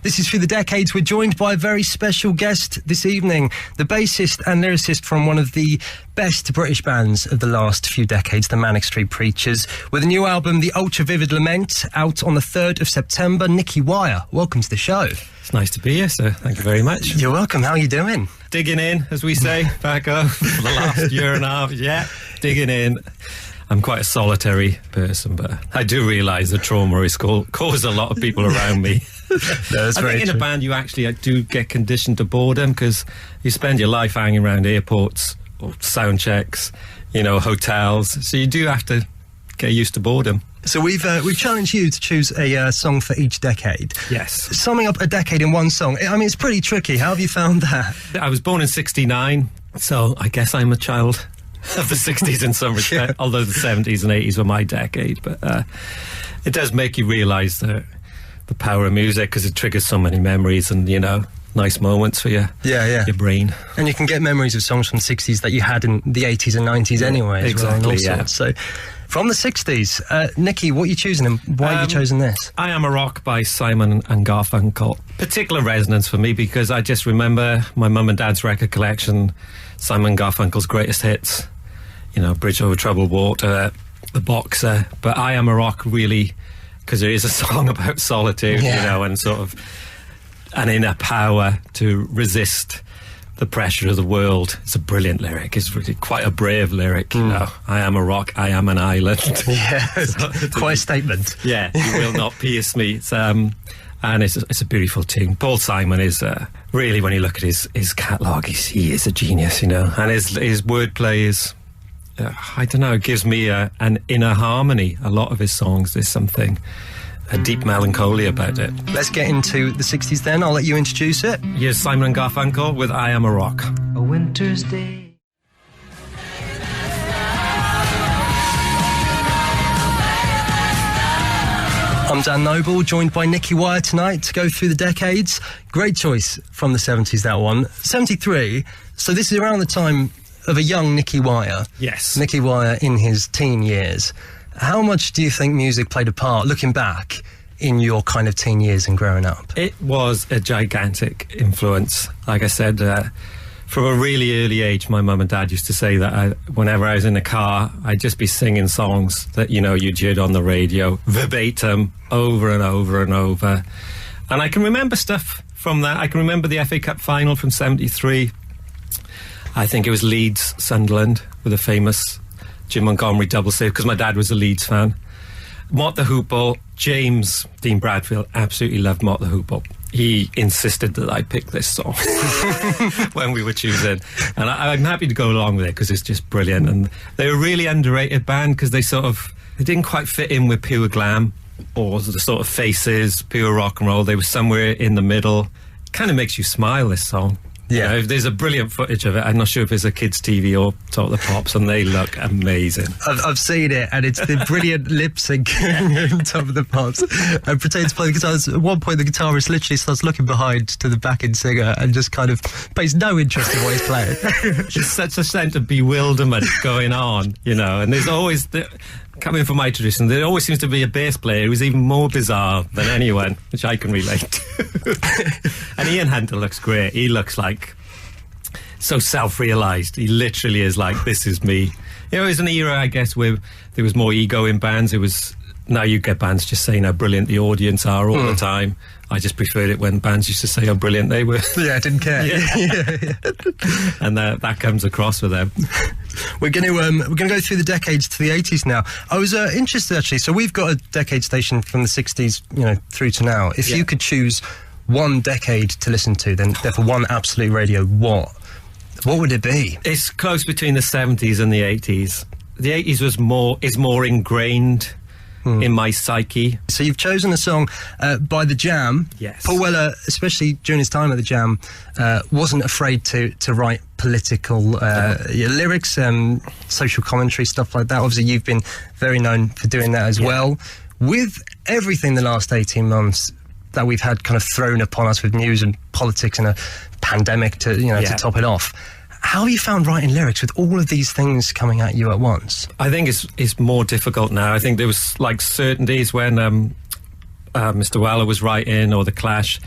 This is Through the Decades. We're joined by a very special guest this evening, the bassist and lyricist from one of the best British bands of the last few decades, the Manic Street Preachers, with a new album, The Ultra Vivid Lament, out on the 3rd of September. Nicky, welcome to the show. It's nice to be here, sir. Thank you very much. You're welcome. How are you doing? Digging in, as we say, back home for the last year and a half. Yeah, digging in. I'm quite a solitary person, but I do realise the trauma is caused a lot of people around me. No, I think in a band you actually do get conditioned to boredom because you spend your life hanging around airports or sound checks, hotels. So you do have to get used to boredom. So we've challenged you to choose a song for each decade. Yes. Summing up a decade in one song, I mean, it's pretty tricky. How have you found that? I was born in 69, so I guess I'm a child of the 60s in some respect, Yeah. although the 70s and 80s were my decade. But it does make you realise the power of music because it triggers so many memories and, nice moments for your brain. And you can get memories of songs from the 60s that you had in the 80s and 90s anyway. Exactly, yeah. So from the 60s, Nicky, what are you choosing and why have you chosen this? I Am a Rock by Simon and Garfunkel. Particular resonance for me because I just remember my mum and dad's record collection, Simon Garfunkel's greatest hits, Bridge Over Troubled Water, The Boxer. But I Am a Rock really, because there is a song about solitude, and sort of an inner power to resist the pressure of the world. It's a brilliant lyric. It's really quite a brave lyric, I am a rock, I am an island. Yeah, quite a statement. Yeah, you will not pierce me. And it's a beautiful tune. Paul Simon is really, when you look at his catalogue, he is a genius, and his wordplay is, I don't know, it gives me an inner harmony. A lot of his songs, there's something, a deep melancholy about it. Let's get into the 60s then. I'll let you introduce it. Here's Simon and Garfunkel with I Am a Rock. A winter's day. I'm Dan Noble, joined by Nicky tonight to go through the decades. Great choice from the 70s, that one. 73, so this is around the time of a young Nicky Yes. Nicky in his teen years. How much do you think music played a part, looking back, in your kind of teen years and growing up? It was a gigantic influence. Like I said, from a really early age, my mum and dad used to say that whenever I was in the car, I'd just be singing songs that, you'd heard on the radio, verbatim, over and over and over. And I can remember stuff from that. I can remember the FA Cup final from 73. I think it was Leeds, Sunderland, with a famous Jim Montgomery double save, because my dad was a Leeds fan. Mott the Hoople, James Dean Bradfield absolutely loved Mott the Hoople. He insisted that I pick this song when we were choosing. And I'm happy to go along with it because it's just brilliant. And they're a really underrated band because they didn't quite fit in with pure glam or the sort of faces, pure rock and roll. They were somewhere in the middle. Kind of makes you smile, this song. Yeah. There's a brilliant footage of it. I'm not sure if it's a kids' TV or Top of the Pops, and they look amazing. I've seen it, and it's the brilliant lip sync on Top of the Pops. And pretends to play the guitars. At one point, the guitarist literally starts looking behind to the backing singer and just kind of pays no interest in what he's playing. There's such a sense of bewilderment going on, and there's always... Coming from my tradition, there always seems to be a bass player who's even more bizarre than anyone, which I can relate to. And Ian Hunter looks great. He looks like so self-realised. He literally is like, this is me. It was an era, I guess, where there was more ego in bands. It was... Now you get bands just saying how brilliant the audience are all the time. I just preferred it when bands used to say how brilliant they were. Yeah, I didn't care. Yeah. And that comes across with them. We're going to go through the decades to the 80s now. I was interested, actually. So we've got a decade station from the 60s, through to now. If you could choose one decade to listen to, then therefore one absolute radio, what would it be? It's close between the 70s and the 80s. The 80s is more ingrained in my psyche. So you've chosen a song by The Jam. Yes. Paul Weller, especially during his time at The Jam, wasn't afraid to write political lyrics, social commentary, stuff like that. Obviously, you've been very known for doing that as well. With everything the last 18 months that we've had kind of thrown upon us with news and politics and a pandemic to top it off, how have you found writing lyrics with all of these things coming at you at once? I think it's more difficult now. I think there was like certain days when Mr. Weller was writing, or The Clash,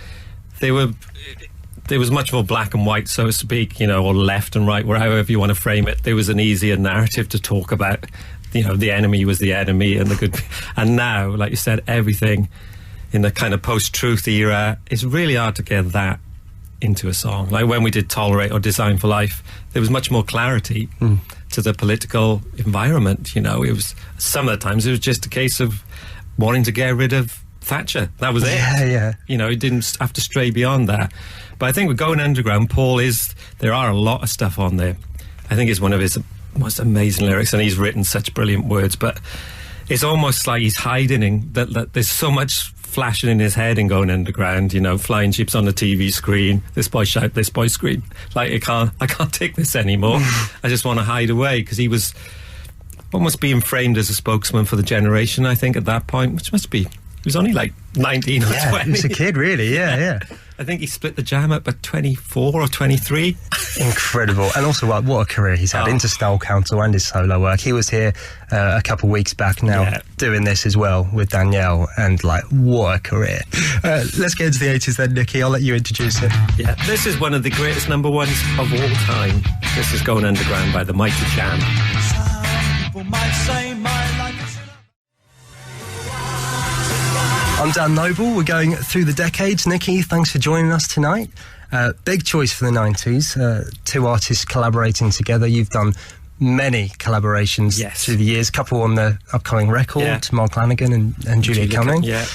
there was much more black and white, so to speak, or left and right, however you want to frame it. There was an easier narrative to talk about. The enemy was the enemy and the good. And now, like you said, everything in the kind of post-truth era, it's really hard to get that into a song. Like when we did Tolerate or Design for Life, there was much more clarity to the political environment. It was, some of the times it was just a case of wanting to get rid of Thatcher. That was it. Yeah. It didn't have to stray beyond that. But I think with Going Underground, there are a lot of stuff on there. I think it's one of his most amazing lyrics, and he's written such brilliant words, but it's almost like he's hiding that there's so much flashing in his head and Going Underground, flying ships on the TV screen, this boy shout, this boy scream, like I can't take this anymore. I just want to hide away, because he was almost being framed as a spokesman for the generation, I think, at that point, which must be, he was only like 19 or 20. He was a kid, really, yeah. I think he split the Jam up at 24 or 23. Incredible. And also, what a career he's had. Into Style Council and his solo work. He was here a couple of weeks back now doing this as well with Danielle, and what a career. Let's get into the 80s then, Nicky. I'll let you introduce it. Yeah, this is one of the greatest number ones of all time. This is Going Underground by the Mighty Jam. Some people might say my life is... I'm Dan Noble. We're going through the decades. Nicky, thanks for joining us tonight. Big choice for the 90s. Two artists collaborating together. You've done many collaborations through the years. A couple on the upcoming record, Mark Lanigan and Julia Cumming. Yeah.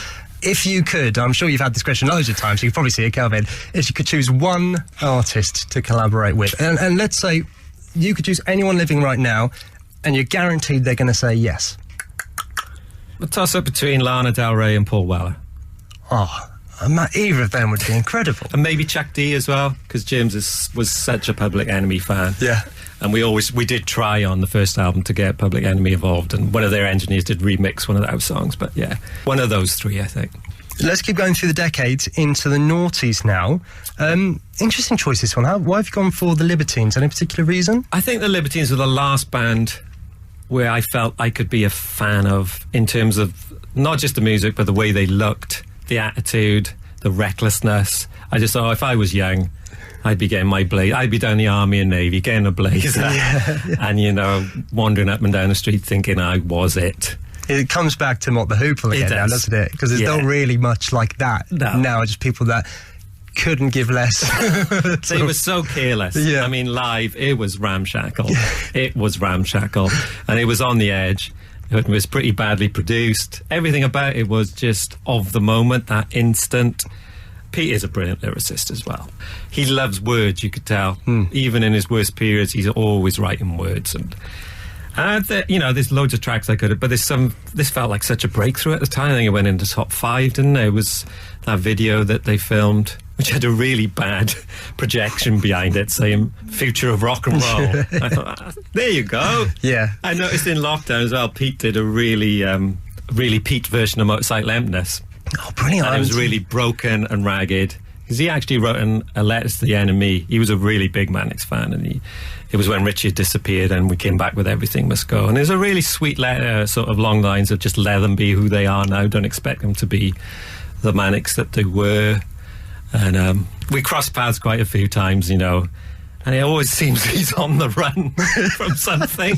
If you could, I'm sure you've had this question loads of times, you could probably see it coming. If you could choose one artist to collaborate with, and let's say you could choose anyone living right now, and you're guaranteed they're going to say yes. A toss-up between Lana Del Rey and Paul Weller. Either of them would be incredible. And maybe Chuck D as well, because James was such a Public Enemy fan. Yeah. And we did try on the first album to get Public Enemy involved, and one of their engineers did remix one of those songs. But yeah, one of those three, I think. Let's keep going through the decades into the noughties now. Interesting choice, this one. Why have you gone for the Libertines? Any particular reason? I think the Libertines were the last band where I felt I could be a fan of, in terms of not just the music, but the way they looked, the attitude, the recklessness. I just thought, if I was young, I'd be getting my blazer. I'd be down the Army and Navy, getting a blazer, and, wandering up and down the street thinking I was it. It comes back to Mott the Hoople again now, doesn't it? Because there's not really much like that now, just people that couldn't give less. They were so careless. I mean, live, it was ramshackle. It was ramshackle, and it was on the edge. It was pretty badly produced. Everything about it was just of the moment, that instant. Pete is a brilliant lyricist as well. He loves words, you could tell. Even in his worst periods, he's always writing words. And there's loads of tracks I could have, but this felt like such a breakthrough at the time. I think it went into top 5, didn't it? It was that video that they filmed, which had a really bad projection behind it saying "Future of Rock and Roll." I thought, there you go. Yeah. I noticed in lockdown as well, Pete did a really Pete version of Motorcycle Emptiness. Oh, brilliant. And it was really broken and ragged, because he actually wrote a letter to the enemy. He was a really big Manics fan, and it was when Richey had disappeared and we came back with Everything Must Go. And there's a really sweet letter, sort of along the lines of just let them be who they are now. Don't expect them to be the Manics that they were. And we crossed paths quite a few times, and it always seems he's on the run from something,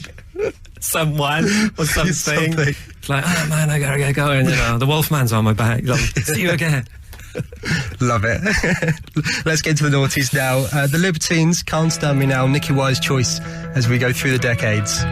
someone or something. It's like, oh man, I gotta get going, the Wolfman's on my back. See you again. Love it. Let's get to the noughties now. The Libertines, Can't Stand Me Now, Nicky Wire's choice as we go through the decades.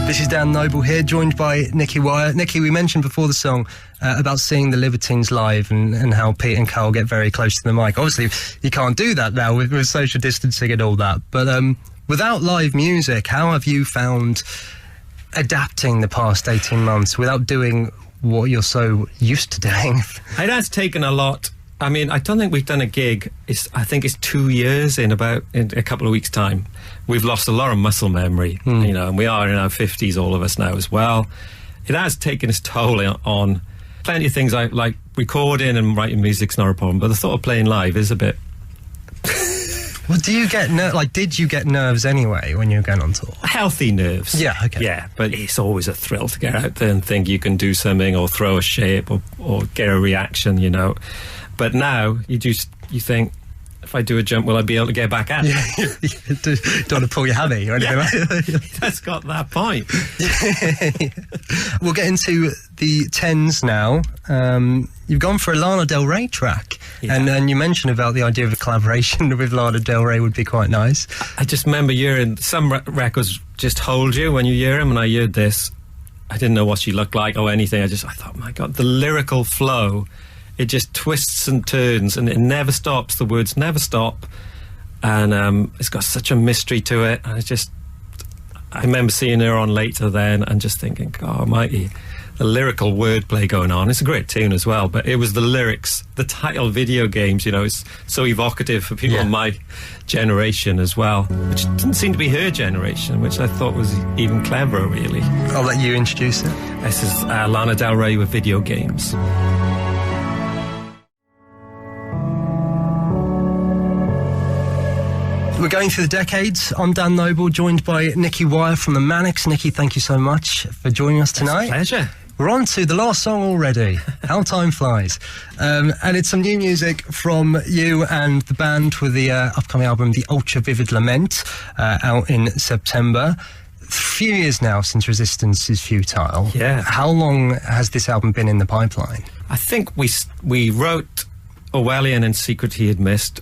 This is Dan Noble here, joined by Nicky Wire. Nicky, we mentioned before the song about seeing the Libertines live and how Pete and Carl get very close to the mic. Obviously, you can't do that now with social distancing and all that. But without live music, how have you found adapting the past 18 months without doing what you're so used to doing? It has taken a lot. I mean, I don't think we've done a gig. I think it's 2 years in a couple of weeks' time. We've lost a lot of muscle memory, and we are in our 50s, all of us now as well. It has taken its toll on plenty of things. Like recording and writing music's not a problem, but the thought of playing live is a bit Well, do you get did you get nerves anyway when you were going on tour? Healthy nerves. Yeah, okay. Yeah, but it's always a thrill to get out there and think you can do something or throw a shape or get a reaction, you know. But now you think, if I do a jump, will I be able to get back at it? Yeah, don't want to pull your hammy or anything like that. That's got that point. We'll get into the 10s now. You've gone for a Lana Del Rey track, and you mentioned about the idea of a collaboration with Lana Del Rey would be quite nice. I just remember hearing some records just hold you when you hear them, and I heard this. I didn't know what she looked like or anything. I thought, my God, the lyrical flow. It just twists and turns, and it never stops. The words never stop, and it's got such a mystery to it. And I remember seeing her on later then, and just thinking, God almighty, the lyrical wordplay going on. It's a great tune as well, but it was the lyrics, the title video games. You know, it's so evocative for people of my generation as well, which didn't seem to be her generation, which I thought was even cleverer, really. I'll let you introduce it. This is Lana Del Rey with Video Games. We're going through the decades. I'm Dan Noble, joined by Nicky Wire from the Manics. Nicky, thank you so much for joining us tonight. It's a pleasure. We're on to the last song already. How time flies. And it's some new music from you and the band with the upcoming album, The Ultra Vivid Lament, out in September. A few years now since Resistance is Futile. Yeah. How long has this album been in the pipeline? I think we wrote Orwellian and Secret He Had Missed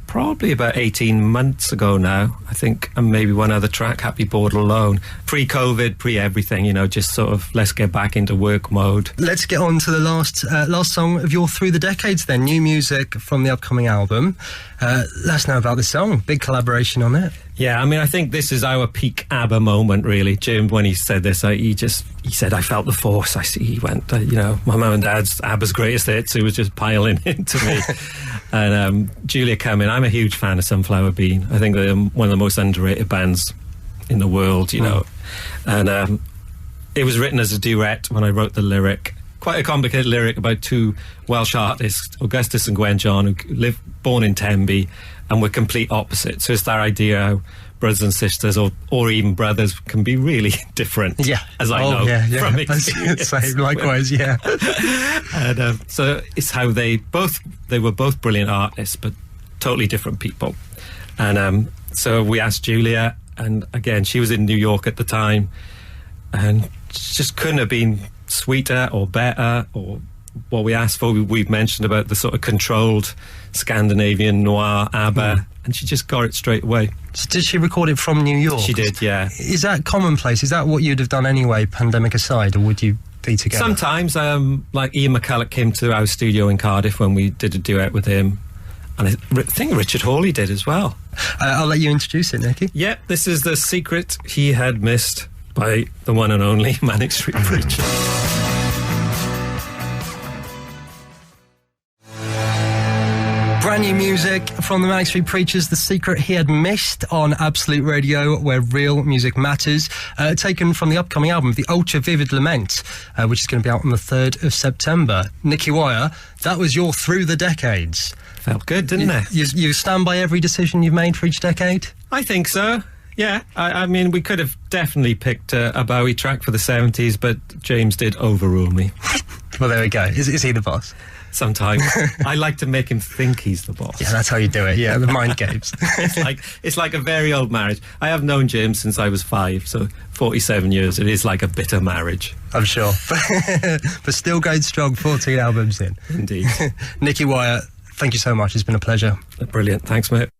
probably about 18 months ago now, I think, and maybe one other track, Happy Bored Alone. Pre-COVID, pre-everything, you know, just sort of let's get back into work mode. Let's get on to the last song of your Through the Decades then, new music from the upcoming album. Let us know about the song, big collaboration on it. Yeah, I mean, I think this is our peak ABBA moment, really. Jim, when he said this, he said, I felt the force. He went, you know, my mum and dad's ABBA's greatest hits, he was just piling into me. And Julia Cumming, I'm a huge fan of Sunflower Bean. I think they're one of the most underrated bands in the world, you know. And it was written as a duet when I wrote the lyric. Quite a complicated lyric about two Welsh artists, Augustus and Gwen John, who born in Tenby, and we're complete opposites. So it's that idea how brothers and sisters, or even brothers, can be really different. Yeah, as I know from experience. Same, likewise, yeah. And so it's how they were both brilliant artists, but totally different people. And so we asked Julia, and again, she was in New York at the time, and just couldn't have been sweeter or better, or what we asked for. We've mentioned about the sort of controlled Scandinavian noir ABBA, and she just got it straight away. So did she record it from New York? She did, yeah. Is that commonplace? Is that what you'd have done anyway, pandemic aside, or would you be together? Sometimes, like Ian McCulloch came to our studio in Cardiff when we did a duet with him, and I think Richard Hawley did as well. I'll let you introduce it, Nicky. Yep, this is The Secret He Had Missed by the one and only Manic Street Preachers. Brand new music from the Manic Street Preachers, The Secret He Had Missed, on Absolute Radio, where real music matters. Taken from the upcoming album, The Ultra Vivid Lament, which is going to be out on the 3rd of September. Nicky Wire, that was your Through the Decades. Felt good, didn't it? You stand by every decision you've made for each decade? I think so. Yeah, I mean, we could have definitely picked a Bowie track for the 70s, but James did overrule me. Well, there we go. Is he the boss? Sometimes. I like to make him think he's the boss. Yeah, that's how you do it. Yeah, the mind games. It's like a very old marriage. I have known James since I was 5, so 47 years. It is like a bitter marriage. I'm sure. But still going strong, 14 albums in. Indeed. Nicky Wire, thank you so much. It's been a pleasure. Brilliant. Thanks, mate.